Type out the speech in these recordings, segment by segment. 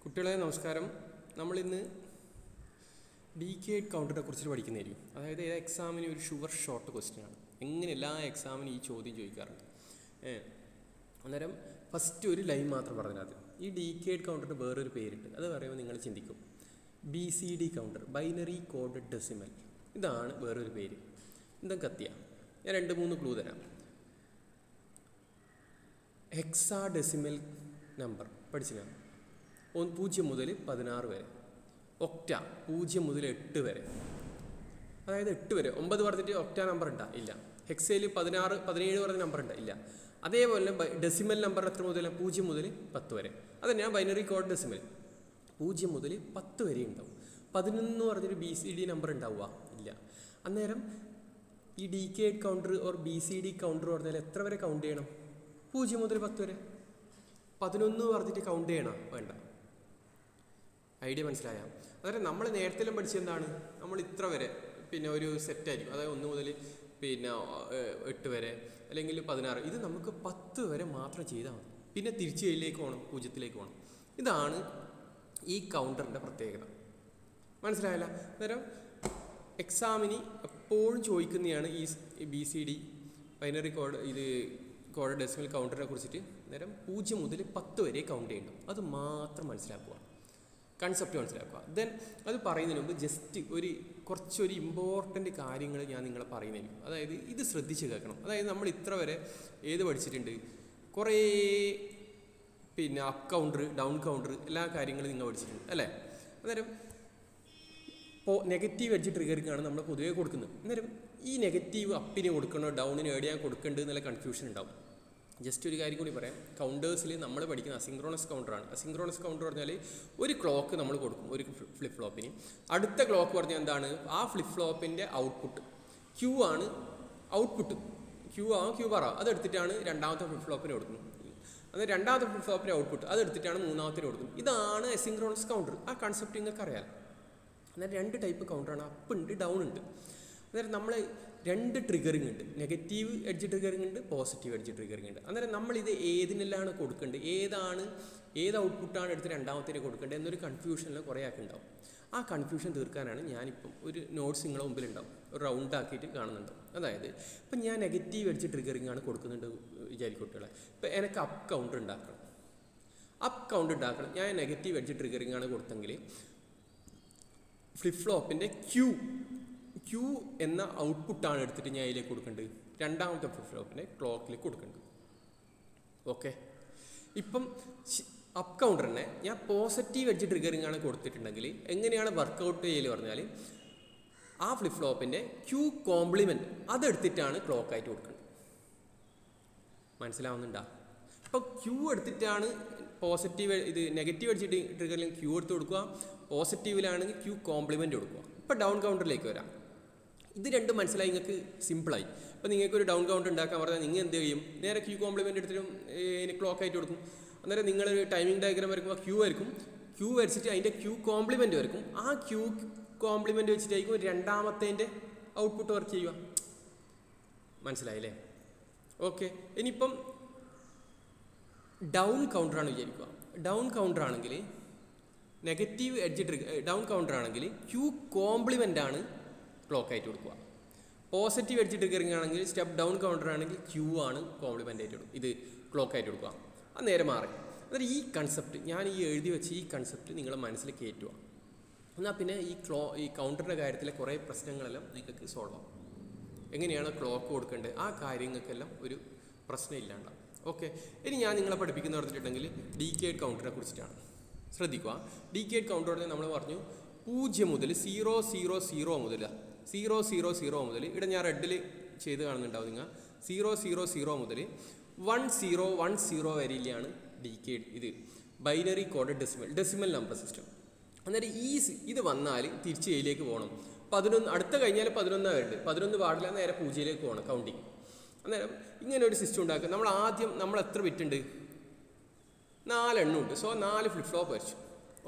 കുട്ടികളെ നമസ്കാരം. നമ്മളിന്ന് ഡീക്കേഡ് കൗണ്ടറിനെ കുറിച്ച് പഠിക്കുന്നതായിരിക്കും. അതായത് എക്സാമിന് ഒരു ഷുവർ ഷോർട്ട് ക്വസ്റ്റ്യൻ ആണ്. എങ്ങനെ എല്ലാ എക്സാമിനും ഈ ചോദ്യം ചോദിക്കാറുണ്ട്. അന്നേരം ഫസ്റ്റ് ഒരു ലൈൻ മാത്രം പറഞ്ഞത് ഈ ഡീക്കേഡ് കൗണ്ടറിന് വേറൊരു പേരുണ്ട്. അത് പറയുമ്പോൾ നിങ്ങൾ ചിന്തിക്കും, BCD counter, binary coded decimal. ഇതാണ് വേറൊരു പേര്. എന്തും കത്തിയ ഞാൻ 2-3 ക്ലൂ തരാം. ഹെക്സാ ഡെസിമൽ നമ്പർ പഠിച്ചില്ല, 0 മുതൽ 16 വരെ. ഒക്ട 0 മുതൽ 8 വരെ, അതായത് 8 വരെ. 9 പറഞ്ഞിട്ട് ഒക്ട നമ്പർ ഉണ്ടാ ഇല്ല. ഹെക്സയിൽ 16, 17 പറഞ്ഞ നമ്പർ ഉണ്ടാ ഇല്ല. അതേപോലെ ഡെസിമൽ നമ്പർ എത്ര മുതൽ? 0 മുതൽ 10 വരെ. അതന്നെയാണ് ബൈനറി കോഡ് ഡെസിമൽ. 0 മുതൽ 10 വരെ ഉണ്ടാവും. 11 പറഞ്ഞൊരു BCD നമ്പർ ഉണ്ടാവുക ഇല്ല. അന്നേരം ഈ decade counter or BCD counter പറഞ്ഞാൽ എത്ര വരെ കൗണ്ട് ചെയ്യണം? 0 മുതൽ 10 വരെ. 11 പറഞ്ഞിട്ട് കൗണ്ട് ചെയ്യണം വേണ്ട. ഐഡിയ മനസ്സിലായ? അതായത് നമ്മൾ നേരത്തെ പഠിച്ചെന്താണ്, നമ്മൾ ഇത്ര വരെ പിന്നെ ഒരു സെറ്റായിരിക്കും. അതായത് 1 മുതൽ 8 വരെ അല്ലെങ്കിൽ 16. ഇത് നമുക്ക് 10 വരെ മാത്രം ചെയ്താൽ മതി. പിന്നെ തിരിച്ച് ഇതിലേക്ക് പോകണം, 0ലേക്ക് പോകണം. ഇതാണ് ഈ കൗണ്ടറിൻ്റെ പ്രത്യേകത. മനസ്സിലായല്ല? അന്നേരം എക്സാമിന് എപ്പോഴും ചോദിക്കുന്നതാണ് ഈ BCD ബൈനറി കോഡ് ഡെസിമൽ കൗണ്ടറിനെ കുറിച്ചിട്ട്. അന്നേരം 0 മുതൽ 10 വരെ കൗണ്ട് ചെയ്യണം. അത് മാത്രം മനസ്സിലാക്കുക, കൺസെപ്റ്റ് മനസ്സിലാക്കുക. ദെൻ അത് പറയുന്നതിന് മുമ്പ് ജസ്റ്റ് കുറച്ചൊരു ഇമ്പോർട്ടൻ്റ് കാര്യങ്ങൾ ഞാൻ നിങ്ങളെ പറയുന്നതിന്. അതായത് ഇത് ശ്രദ്ധിച്ച് കേൾക്കണം. അതായത് നമ്മൾ ഇത്ര വരെ ഏത് പഠിച്ചിട്ടുണ്ട്? കുറേ അപ്പ് കൗണ്ടർ, ഡൗൺ കൗണ്ടർ, എല്ലാ കാര്യങ്ങളും നിങ്ങൾ പഠിച്ചിട്ടുണ്ട് അല്ലേ? അന്നേരം നെഗറ്റീവ് എഡ്ജ് ട്രിഗറിങ്ങാണ് നമ്മൾ പൊതുവേ കൊടുക്കുന്നത്. അന്നേരം ഈ നെഗറ്റീവ് അപ്പിന് കൊടുക്കണോ ഡൗണിന് എവിടെയാ കൊടുക്കേണ്ടത് എന്നുള്ള കൺഫ്യൂഷൻ ഉണ്ടാവും. ജസ്റ്റ് ഒരു കാര്യം കൂടി പറയാം. കൗണ്ടേഴ്സിൽ നമ്മൾ പഠിക്കുന്ന അസിങ്ക്രോണസ് കൗണ്ടറാണ്. അസിങ്ക്രോണസ് കൗണ്ടർ പറഞ്ഞാൽ ഒരു ക്ലോക്ക് നമ്മൾ കൊടുക്കും ഒരു ഫ്ലിപ്പ് ഫ്ലോപ്പിന്. അടുത്ത ക്ലോക്ക് പറഞ്ഞാൽ എന്താണ്? ആ ഫ്ലിപ്പ് ഫ്ലോപ്പിൻ്റെ ഔട്ട്പുട്ട് Q ആണ്. ഔട്ട്പുട്ട് Q ബാർ അതെടുത്തിട്ടാണ് രണ്ടാമത്തെ ഫ്ലിപ്പ് ഫ്ലോപ്പിന് കൊടുക്കുന്നത്. അത് രണ്ടാമത്തെ ഫ്ലിപ്പ് ഫ്ലോപ്പിൻ്റെ ഔട്ട്പുട്ട് അതെടുത്തിട്ടാണ് മൂന്നാമത്തിന് കൊടുക്കുന്നത്. ഇതാണ് അസിങ്ക്രോണസ് കൗണ്ടർ. ആ കൺസെപ്റ്റ് നിങ്ങൾക്ക് അറിയാം. അന്നേരം 2 ടൈപ്പ് കൗണ്ടറാണ്, അപ്പ് ഉണ്ട്, ഡൗൺ ഉണ്ട്. അന്നേരം നമ്മൾ 2 ട്രിഗറിങ് ഉണ്ട്. നെഗറ്റീവ് എഡ്ജ് ട്രിഗറിങ് ഉണ്ട്, പോസിറ്റീവ് എഡ്ജ് ട്രിഗറിങ് ഉണ്ട്. അന്നേരം നമ്മളിത് ഏതിനെല്ലാം കൊടുക്കേണ്ടത്, ഏത് ഔട്ട്പുട്ടാണ് എടുത്ത് രണ്ടാമത്തേക്ക് കൊടുക്കേണ്ടത് എന്നൊരു കൺഫ്യൂഷനിൽ കുറേ ആൾക്ക് ഉണ്ടാവും. ആ കൺഫ്യൂഷൻ തീർക്കാനാണ് ഞാനിപ്പം ഒരു നോട്ട്സ് നിങ്ങളുടെ മുമ്പിലുണ്ടാവും, ഒരു റൗണ്ട് ആക്കിയിട്ട് കാണുന്നുണ്ടാവും. അതായത് ഇപ്പം ഞാൻ നെഗറ്റീവ് എഡ്ജ് ട്രിഗറിങ് ആണ് കൊടുക്കുന്നുണ്ട് വിചാരിക്കുട്ടികളെ. ഇപ്പം എനിക്ക് അപ്പ് കൗണ്ടർ ഉണ്ടാക്കണം. ഞാൻ നെഗറ്റീവ് എഡ്ജ് ട്രിഗറിങ് ആണ് കൊടുത്തെങ്കിൽ ഫ്ലിപ്പ് ഫ്ലോപ്പിൻ്റെ Q എന്ന ഔട്ട്പുട്ടാണ് എടുത്തിട്ട് ഞാൻ അതിലേക്ക് കൊടുക്കേണ്ടത് രണ്ടാമത്തെ ഫ്ലിപ്പ് ഫ്ലോപ്പിൻ്റെ ക്ലോക്കിലേക്ക് കൊടുക്കേണ്ടത്. ഓക്കെ, ഇപ്പം അപ്പ് കൗണ്ടറിനെ ഞാൻ പോസിറ്റീവ് എഡ്ജ് ട്രിഗറിങ് ആണ് കൊടുത്തിട്ടുണ്ടെങ്കിൽ എങ്ങനെയാണ് വർക്കൗട്ട് ചെയ്യൽ പറഞ്ഞാൽ ആ ഫ്ലിപ്പ് ഫ്ലോപ്പിൻ്റെ Q കോംപ്ലിമെൻറ്റ് അതെടുത്തിട്ടാണ് ക്ലോക്കായിട്ട് കൊടുക്കേണ്ടത്. മനസ്സിലാവുന്നുണ്ടോ? അപ്പോൾ Q എടുത്തിട്ടാണ് പോസിറ്റീവ് നെഗറ്റീവ് എഡ്ജ് ട്രിഗറിൽ Q എടുത്ത് കൊടുക്കുക, പോസിറ്റീവിലാണെങ്കിൽ Q കോംപ്ലിമെൻറ്റ് കൊടുക്കുക. ഇപ്പോൾ ഡൗൺ കൗണ്ടറിലേക്ക് വരാം. ഇത് രണ്ടും മനസ്സിലായി നിങ്ങൾക്ക്, സിമ്പിളായി. ഇപ്പോൾ നിങ്ങൾക്കൊരു ഡൗൺ കൗണ്ടർ ഉണ്ടാക്കാൻ പറഞ്ഞാൽ നിങ്ങൾ എന്ത് ചെയ്യും? നേരെ Q കോംപ്ലിമെൻറ്റ് എടുത്തിട്ടും ക്ലോക്ക് ആയിട്ട് കൊടുക്കും. അന്നേരം നിങ്ങളൊരു ടൈമിംഗ് ഡയഗ്രാം വരയ്ക്കുമ്പോൾ Q വരയ്ക്കും. Q വരച്ചിട്ട് അതിൻ്റെ Q കോംപ്ലിമെൻറ്റ് വരയ്ക്കും. ആ Q കോംപ്ലിമെൻറ്റ് വെച്ചിട്ടായിരിക്കും രണ്ടാമത്തേൻ്റെ ഔട്ട്പുട്ട് വർക്ക് ചെയ്യുക. മനസ്സിലായില്ലേ? ഓക്കെ, ഇനിയിപ്പം ഡൗൺ കൗണ്ടറാണ് വിചാരിക്കുക. ഡൗൺ കൗണ്ടർ ആണെങ്കിൽ നെഗറ്റീവ് എഡ്ജ് ഡൗൺ കൗണ്ടർ ആണെങ്കിൽ Q കോംപ്ലിമെൻ്റ് ആണ് ക്ലോക്കായിട്ട് കൊടുക്കുക. പോസിറ്റീവ് എഡ്ജ് ട്രിഗറിങ് ആണെങ്കിൽ സ്റ്റെപ്പ് ഡൗൺ കൗണ്ടർ ആണെങ്കിൽ Q ആണ് കോംപ്ലിമെൻ്റ് ആയിട്ട് ഇത് ക്ലോക്കായിട്ട് കൊടുക്കുക. അത് നേരെ മാറി. അതായത് ഈ കൺസെപ്റ്റ് ഞാൻ എഴുതി വെച്ച് ഈ കൺസെപ്റ്റ് നിങ്ങൾ മനസ്സിൽ കയറ്റുക. എന്നാൽ പിന്നെ ഈ കൗണ്ടറിൻ്റെ കാര്യത്തിലെ കുറേ പ്രശ്നങ്ങളെല്ലാം നിങ്ങൾക്ക് സോൾവ് ആവും. എങ്ങനെയാണ് ക്ലോക്ക് കൊടുക്കേണ്ടത് ആ കാര്യങ്ങൾക്കെല്ലാം ഒരു പ്രശ്നം ഇല്ലാണ്ടാവും. ഓക്കെ, ഇനി ഞാൻ നിങ്ങളെ പഠിപ്പിക്കുന്ന പറഞ്ഞിട്ടുണ്ടെങ്കിൽ ഡീക്കേഡ് കൗണ്ടറിനെ കുറിച്ചിട്ടാണ്. ശ്രദ്ധിക്കുക. ഡീക്കേഡ് കൗണ്ടർ നമ്മൾ പറഞ്ഞു 0 മുതൽ 000 മുതൽ 000 ഇവിടെ ഞാൻ റെഡിൽ ചെയ്ത് കാണുന്നുണ്ടാവും നിങ്ങൾ. 000 മുതൽ 1010 വരെയാണ് decade binary coded decimal number system. അന്നേരം ഇത് വന്നാൽ തിരിച്ച് ഇതിലേക്ക് പോകണം. 11 അടുത്ത കഴിഞ്ഞാൽ 11 വരുന്നുണ്ട്. 11 പാടില്ല, നേരെ 0ലേക്ക് പോകണം കൗണ്ടിങ്. അന്നേരം ഇങ്ങനെ ഒരു സിസ്റ്റം ഉണ്ടാക്കുക. നമ്മൾ എത്ര ബിറ്റുണ്ട്? 4 എണ്ണം ഉണ്ട്. സോ 4 ഫ്ലിപ്പ് ഫ്ലോപ്പ് വരച്ചു.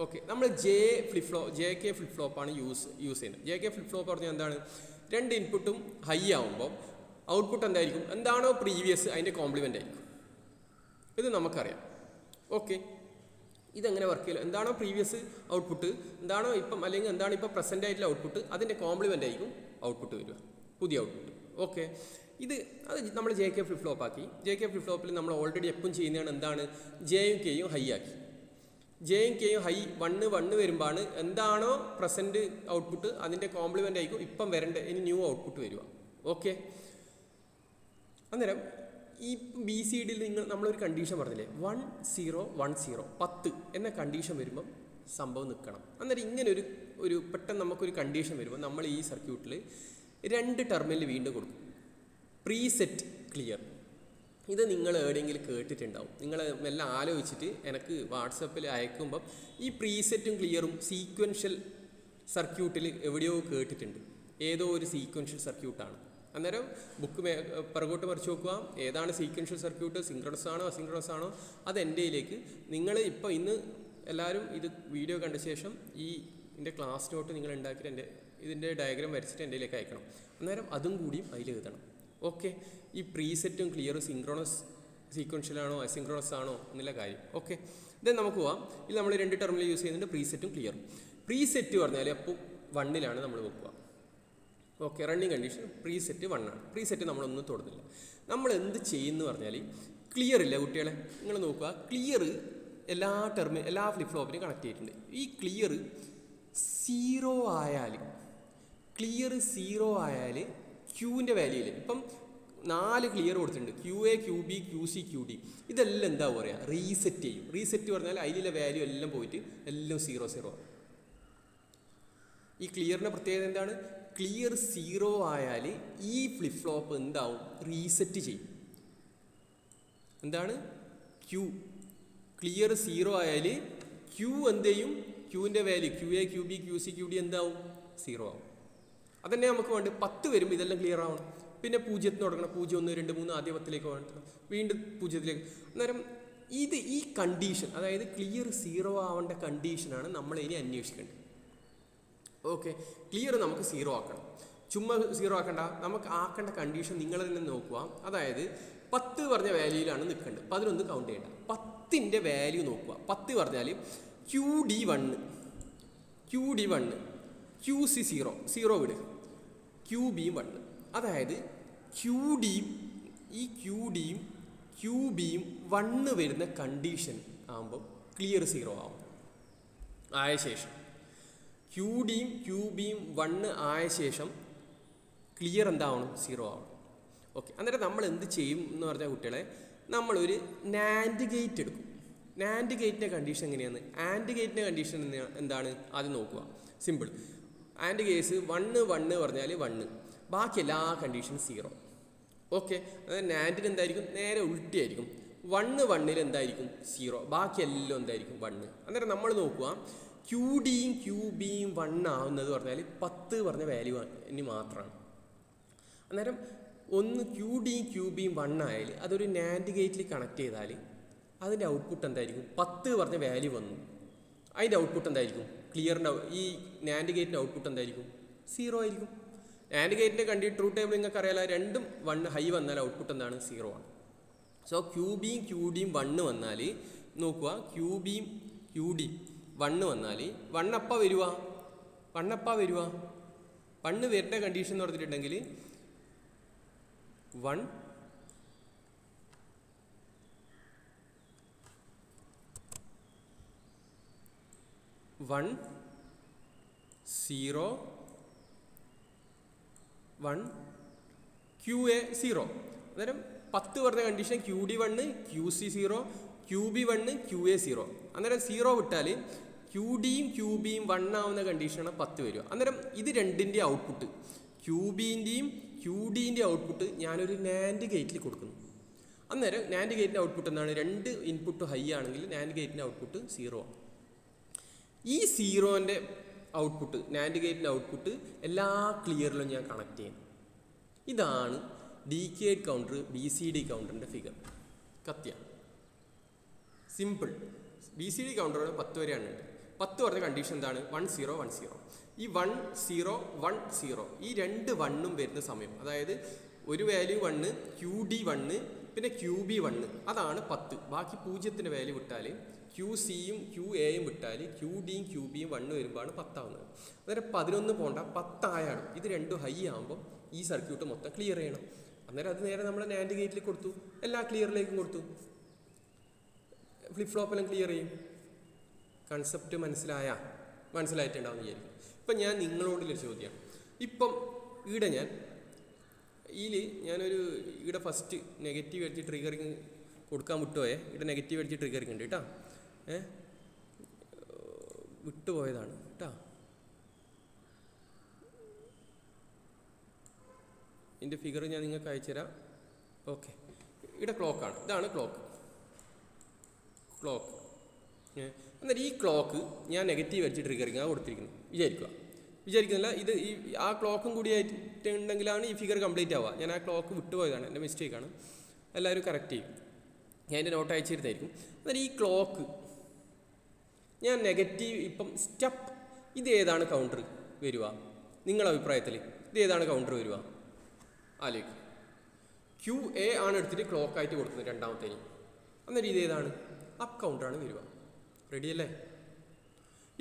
ഓക്കെ, നമ്മൾ JK ഫ്ലിപ്പ് ഫ്ലോപ്പാണ് യൂസ് ചെയ്യുന്നത്. JK ഫ്ലിപ്പ് ഫ്ലോപ്പ് പറഞ്ഞാൽ എന്താണ്? 2 ഇൻപുട്ടും ഹൈ ആകുമ്പോൾ ഔട്ട്പുട്ട് എന്താണോ പ്രീവിയസ് അതിൻ്റെ കോംപ്ലിമെൻ്റ് ആയിരിക്കും. ഇത് നമുക്കറിയാം. ഓക്കെ, ഇതെങ്ങനെ വർക്ക് ചെയ്യില്ല, എന്താണോ പ്രീവിയസ് ഔട്ട്പുട്ട്, എന്താണോ ഇപ്പം അല്ലെങ്കിൽ എന്താണ് ഇപ്പോൾ പ്രസൻ്റ് ആയിട്ടുള്ള ഔട്ട്പുട്ട്, അതിൻ്റെ കോംപ്ലിമെൻ്റ് ആയിരിക്കും ഔട്ട്പുട്ട് വരിക, പുതിയ ഔട്ട്പുട്ട്. ഓക്കെ, അത് നമ്മൾ JK ഫ്ലിപ്പ് ഫ്ലോപ്പ് ആക്കി. JK ഫ്ലിപ്പ് ഫ്ലോപ്പിൽ നമ്മൾ ഓൾറെഡി എപ്പം ചെയ്യുന്നതാണ് എന്താണ്, ജെയും കെയും ഹൈ ആക്കി. ജെയും കെയും ഹൈ 1 വരുമ്പോഴാണ് എന്താണോ പ്രസൻറ്റ് ഔട്ട്പുട്ട് അതിൻ്റെ കോംപ്ലിമെൻ്റ് ആയിരിക്കും ഇപ്പം വരേണ്ട ഇനി ന്യൂ ഔട്ട്പുട്ട് വരിക. ഓക്കെ, അന്നേരം ഈ BCD നമ്മളൊരു കണ്ടീഷൻ പറഞ്ഞില്ലേ, 1 0 1 0 10 എന്ന കണ്ടീഷൻ വരുമ്പം സംഭവം നിൽക്കണം. അന്നേരം ഇങ്ങനെ ഒരു പെട്ടെന്ന് നമുക്കൊരു കണ്ടീഷൻ വരുമ്പോൾ നമ്മൾ ഈ സർക്യൂട്ടിൽ 2 ടെർമിനൽ വീണ്ടും കൊടുക്കും. Preset clear. ഇത് നിങ്ങൾ എവിടെയെങ്കിലും കേട്ടിട്ടുണ്ടാവും. നിങ്ങൾ എല്ലാം ആലോചിച്ചിട്ട് എനിക്ക് വാട്സപ്പിൽ അയക്കുമ്പം ഈ പ്രീസെറ്റും ക്ലിയറും സീക്വൻഷ്യൽ സർക്യൂട്ടിൽ എവിടെയോ കേട്ടിട്ടുണ്ട്. ഏതോ ഒരു സീക്വൻഷ്യൽ സർക്യൂട്ടാണ്. അന്നേരം ബുക്ക് പിറകോട്ട് മറിച്ച് നോക്കുക, ഏതാണ് സീക്വൻഷ്യൽ സർക്യൂട്ട്, സിങ്ക്രണസ് ആണോ അസിങ്ക്രണസ് ആണോ, അത് എൻ്റെയിലേക്ക് നിങ്ങൾ ഇപ്പോൾ ഇന്ന് എല്ലാവരും ഇത് വീഡിയോ കണ്ട ശേഷം ഇതിൻ്റെ ക്ലാസ് നോട്ട് നിങ്ങൾ ഉണ്ടാക്കിയിട്ട് ഇതിൻ്റെ ഡയഗ്രാം വരച്ചിട്ട് എൻ്റെയിലേക്ക് അയക്കണം. അന്നേരം അതും കൂടിയും അതിൽ എഴുതണം. ഓക്കെ, ഈ പ്രീസെറ്റും ക്ലിയറും സിങ്ക്രണസ് സീക്വൻഷ്യലാണോ അസിങ്ക്രണസ് ആണോ എന്നുള്ള കാര്യം. ഓക്കെ, ഇത് നമുക്ക് പോവാം. ഇത് നമ്മൾ 2 ടെർമിനൽ യൂസ് ചെയ്യുന്നുണ്ട്, പ്രീസെറ്റും ക്ലിയറും. പ്രീസെറ്റ് പറഞ്ഞാൽ അപ്പോൾ 1ലാണ് നമ്മൾ വെക്കുക. ഓക്കെ, റണ്ണിങ് കണ്ടീഷൻ പ്രീസെറ്റ് 1 ആണ്. പ്രീസെറ്റ് നമ്മളൊന്നും തൊടുന്നില്ല. നമ്മൾ എന്ത് ചെയ്യുന്നു പറഞ്ഞാൽ, ക്ലിയർ ഇല്ല കുട്ടികളെ, നിങ്ങൾ നോക്കുക, ക്ലിയർ എല്ലാ ഫ്ലിപ്പ് ഫ്ലോപ്പിനും കണക്ട് ചെയ്തിട്ടുണ്ട്. ഈ ക്ലിയർ 0 ആയാൽ ക്യൂവിൻ്റെ വാല്യൂ ഇല്ല. ഇപ്പം 4 ക്ലിയർ കൊടുത്തിട്ടുണ്ട്, QA QB QC QD. ഇതെല്ലാം എന്താ പറയുക, റീസെറ്റ് ചെയ്യും. റീസെറ്റ് പറഞ്ഞാൽ അതിലുള്ള വാല്യൂ എല്ലാം പോയിട്ട് എല്ലാം 0 ഈ ക്ലിയറിൻ്റെ പ്രത്യേകത എന്താണ്, ക്ലിയർ 0 ആയാൽ ഈ ഫ്ലിപ്പ് ഫ്ലോപ്പ് എന്താവും, റീസെറ്റ് ചെയ്യും. എന്താണ്, ക്ലിയർ 0 ആയാൽ ക്യൂ എന്ത് ചെയ്യും, ക്യൂവിൻ്റെ value QA QB QC QD എന്താവും, 0 ആവും. അതന്നെ നമുക്ക് വേണ്ട. 10 വരുമ്പോൾ ഇതെല്ലാം ക്ലിയർ ആവണം. പിന്നെ 0 തുടങ്ങണം, 0 1 2 3 ആദ്യ 10ലേക്ക് വേണം, വീണ്ടും 0ലേക്ക്. അന്നേരം ഈ കണ്ടീഷൻ, അതായത് ക്ലിയർ 0 ആവേണ്ട കണ്ടീഷനാണ് നമ്മൾ ഇനി അന്വേഷിക്കേണ്ടത്. ഓക്കെ, ക്ലിയർ നമുക്ക് 0 ആക്കണം. ചുമ്മാ 0 ആക്കണ്ട, നമുക്ക് ആക്കേണ്ട കണ്ടീഷൻ നിങ്ങൾ തന്നെ നോക്കുക. അതായത് 10 പറഞ്ഞ വാല്യൂയിലാണ് നിൽക്കേണ്ടത്, 11 കൗണ്ട് ചെയ്യേണ്ട. 10ൻ്റെ വാല്യൂ നോക്കുക. 10 പറഞ്ഞാൽ QD1 QC 0 വിടുക, QB1. അതായത് QDയും QBയും 1 വരുന്ന കണ്ടീഷൻ ആകുമ്പോൾ ക്ലിയർ 0 ആവും. ആയ ശേഷം QDയും QBയും 1 ആയ ശേഷം ക്ലിയർ എന്താവണം, 0 ആവണം. ഓക്കെ, അന്നേരം നമ്മൾ എന്ത് ചെയ്യും എന്ന് പറഞ്ഞാൽ കുട്ടികളെ, നമ്മളൊരു നാൻഡ് ഗേറ്റ് എടുക്കും. നാൻഡ് ഗേറ്റിൻ്റെ കണ്ടീഷൻ എങ്ങനെയാണ്, ആൻഡ് ഗേറ്റിൻ്റെ കണ്ടീഷൻ എന്താണ് ആദ്യം നോക്കുക. സിമ്പിൾ. ആൻഡ് കേസ് 1 പറഞ്ഞാൽ 1, ബാക്കി എല്ലാ കണ്ടീഷനും 0. ഓക്കെ, അതായത് നാൻഡിന് എന്തായിരിക്കും, നേരെ ഉൾട്ടിയായിരിക്കും. 1 എന്തായിരിക്കും, 0, ബാക്കി എല്ലാം എന്തായിരിക്കും, 1. അന്നേരം നമ്മൾ നോക്കുക, QDയും QBയും 1 ആവുന്നത് പറഞ്ഞാൽ 10 പറഞ്ഞ വാല്യൂ ഇനി മാത്രമാണ്. അന്നേരം QDയും QBയും 1 ആയാൽ അതൊരു നാൻഡ് ഗേറ്റിൽ കണക്ട് ചെയ്താൽ അതിൻ്റെ ഔട്ട്പുട്ട് എന്തായിരിക്കും, 10 പറഞ്ഞ വാല്യൂ വന്നു. അതിൻ്റെ ഔട്ട്പുട്ട് എന്തായിരിക്കും, ക്ലിയറിൻ്റെ ഈ നാൻഡ് ഗേറ്റിൻ്റെ ഔട്ട്പുട്ട് എന്തായിരിക്കും, 0 ആയിരിക്കും. നാൻഡ് ഗേറ്റിൻ്റെ ട്രൂ ടേബിൾ നിങ്ങൾക്ക് അറിയാലോ, രണ്ടും 1 ഹൈ വന്നാൽ ഔട്ട്പുട്ട് എന്താണ്, 0 ആണ്. സോ QBയും QDയും 1 വന്നാൽ നോക്കുക, QBയും QDയും 1 വന്നാൽ 1 എപ്പോൾ വരുക, 1 വരുന്ന കണ്ടീഷൻ എന്ന് പറഞ്ഞിട്ടുണ്ടെങ്കിൽ 1 0 1 QA 0. അന്നേരം 10 പറഞ്ഞ condition QD1 QC 0 QB1 QA 0. അന്നേരം 0 വിട്ടാൽ QDയും QBയും 1 ആവുന്ന കണ്ടീഷനാണ് 10 വരിക. അന്നേരം ഇത് രണ്ടിൻ്റെ ഔട്ട്പുട്ട്, QBൻ്റെയും QDൻ്റെ ഔട്ട്പുട്ട് ഞാനൊരു നാൻഡ് ഗേറ്റിൽ കൊടുക്കുന്നു. അന്നേരം നാൻഡ് ഗേറ്റിൻ്റെ ഔട്ട്പുട്ട് എന്താണ്, 2 ഇൻപുട്ട് ഹൈ ആണെങ്കിൽ നാൻഡ് ഗേറ്റിൻ്റെ ഔട്ട്പുട്ട് 0 ആണ്. ഈ 0ൻ്റെ ഔട്ട്പുട്ട്, നാൻഡ് ഗേറ്റിൻ്റെ ഔട്ട്പുട്ട് എല്ലാ ക്ലിയറിലും ഞാൻ കണക്ട് ചെയ്യുന്നു. ഇതാണ് ഡീക്കേഡ് കൗണ്ടർ BCD കൗണ്ടറിൻ്റെ ഫിഗർ. കത്തിയ സിമ്പിൾ. BCD കൗണ്ടറിന് 10 വരെയാണ് ഉണ്ട്. 10 പറഞ്ഞ കണ്ടീഷൻ എന്താണ്, 1 0 1 0. ഈ 1 0 1 0 ഈ 2 1ഉം വരുന്ന സമയം, അതായത് ഒരു വാല്യൂ 1, QD 1, പിന്നെ QB 1, അതാണ് 10. ബാക്കി 0ൻ്റെ വാല്യൂ വിട്ടാൽ ക്യൂ സിയും ക്യൂ എയും വിട്ടാൽ ക്യൂ ഡിയും ക്യൂ ബിയും 1 വരുമ്പോഴാണ് 10 ആവുന്നത്. അന്നേരം 11 പോണ്ട 10 ആയാണ്. ഇത് രണ്ടും ഹൈ ആകുമ്പോൾ ഈ സർക്യൂട്ട് മൊത്തം ക്ലിയർ ചെയ്യണം. അന്നേരം അത് നേരെ നമ്മൾ നാൻഡ് ഗേറ്റിൽ കൊടുത്തു, എല്ലാ ക്ലിയറിലേക്കും കൊടുത്തു, ഫ്ലിപ്പ് ഫ്ലോപ്പെല്ലാം ക്ലിയർ ചെയ്യും. കൺസെപ്റ്റ് മനസ്സിലായിട്ടുണ്ടാവും വിചാരിക്കും. ഇപ്പം ഞാൻ നിങ്ങളോടുള്ളൊരു ചോദ്യം, ഇപ്പം ഈടെ ഈടെ ഫസ്റ്റ് നെഗറ്റീവ് അടിച്ച് ട്രിഗറിങ് കൊടുക്കാൻ വിട്ടുപോയേ. ഇവിടെ നെഗറ്റീവ് അടിച്ച് ട്രിഗറിങ് ഉണ്ട് കേട്ടോ, വിട്ടുപോയതാണ് കേട്ടോ. ഇതിൻ്റെ ഫിഗർ ഞാൻ നിങ്ങൾക്ക് അയച്ചുതരാം. ഓക്കെ, ഇവിടെ ക്ലോക്കാണ്, ഇതാണ് ക്ലോക്ക്. അന്നേരം ഈ ക്ലോക്ക് ഞാൻ നെഗറ്റീവ് അടിച്ച് ട്രിഗറിങ് കൊടുത്തിരിക്കുന്നു വിചാരിക്കുന്നില്ല. ഇത് ആ ക്ലോക്കും കൂടി ആയിട്ടുണ്ടെങ്കിലാണ് ഈ ഫിഗർ കംപ്ലീറ്റ് ആവുക. ഞാൻ ആ ക്ലോക്ക് വിട്ടുപോയതാണ്, എൻ്റെ മിസ്റ്റേക്കാണ്. എല്ലാവരും കറക്റ്റ് ചെയ്യും, ഞാൻ എൻ്റെ നോട്ട് അയച്ചിരുന്നായിരിക്കും. അന്നേരം ഈ ക്ലോക്ക് ഞാൻ നെഗറ്റീവ് ഇപ്പം സ്റ്റെപ്പ് ഇതേതാണ് കൗണ്ടർ വരിക നിങ്ങളുടെ അഭിപ്രായത്തിൽ? ഇതേതാണ് കൗണ്ടർ വരിക? ആലോചിക്കും. ക്യൂ എ ആണ് എടുത്തിട്ട് ക്ലോക്കായിട്ട് കൊടുക്കുന്നത് രണ്ടാമത്തേന്. അന്നേരം ഇതേതാണ്? അപ്പ് കൗണ്ടറാണ് വരിക. റെഡി അല്ലേ?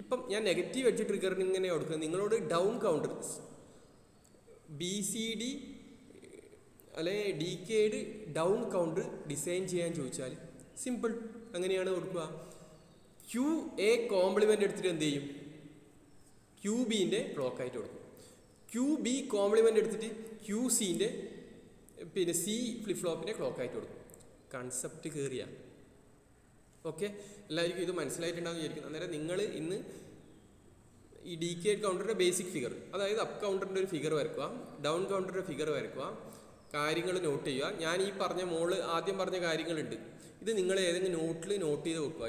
ഇപ്പം ഞാൻ നെഗറ്റീവ് അടിച്ച് ട്രിഗറിന് ഇങ്ങനെ കൊടുക്കുന്നത്, നിങ്ങളോട് ഡൗൺ കൗണ്ടർ BCD അല്ലെ DK'ഡ് ഡൗൺ കൗണ്ടർ ഡിസൈൻ ചെയ്യാൻ ചോദിച്ചാൽ സിമ്പിൾ അങ്ങനെയാണ് കൊടുക്കുക. ക്യൂ എ കോംപ്ലിമെൻ്റ് എടുത്തിട്ട് എന്ത് ചെയ്യും? ക്യൂ ബിൻ്റെ ക്ലോക്കായിട്ട് കൊടുക്കും. ക്യൂ ബി കോംപ്ലിമെൻ്റ് എടുത്തിട്ട് ക്യൂ സിൻ്റെ C ഫ്ലിപ്പ് ഫ്ലോപ്പിൻ്റെ ക്ലോക്കായിട്ട് കൊടുക്കും. കൺസെപ്റ്റ് കയറിയ ഓക്കെ, എല്ലാവർക്കും ഇത് മനസ്സിലായിട്ടുണ്ടാകും വിചാരിക്കുന്നു. അന്നേരം നിങ്ങൾ ഇന്ന് ഈ DK കൗണ്ടറിൻ്റെ ബേസിക് ഫിഗർ, അതായത് അപ്പ് കൗണ്ടറിൻ്റെ ഒരു ഫിഗർ വരക്കുക, ഡൗൺ കൗണ്ടറിൻ്റെ ഫിഗർ വരക്കുക, കാര്യങ്ങൾ നോട്ട് ചെയ്യുക. ഞാൻ ഈ പറഞ്ഞ ആദ്യം പറഞ്ഞ കാര്യങ്ങളുണ്ട്, ഇത് നിങ്ങൾ ഏതെങ്കിലും നോട്ടിൽ നോട്ട് ചെയ്ത് വെക്കുക.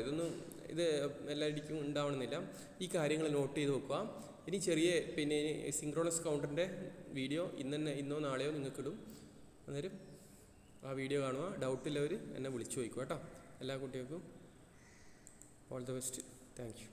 ഇത് എല്ലാവർക്കും ഉണ്ടാവണമെന്നില്ല. ഈ കാര്യങ്ങൾ നോട്ട് ചെയ്ത് വെക്കുക. ഇനി ചെറിയ സിങ്ക്രോണസ് കൗണ്ടറിൻ്റെ വീഡിയോ ഇന്നോ നാളെയോ നിങ്ങൾക്ക് ഇടും. അന്നേരം ആ വീഡിയോ കാണുക. ഡൗട്ടില്ലവർ എന്നെ വിളിച്ചു ചോദിക്കുക കേട്ടോ. എല്ലാ കുട്ടികൾക്കും all the best. Thank you.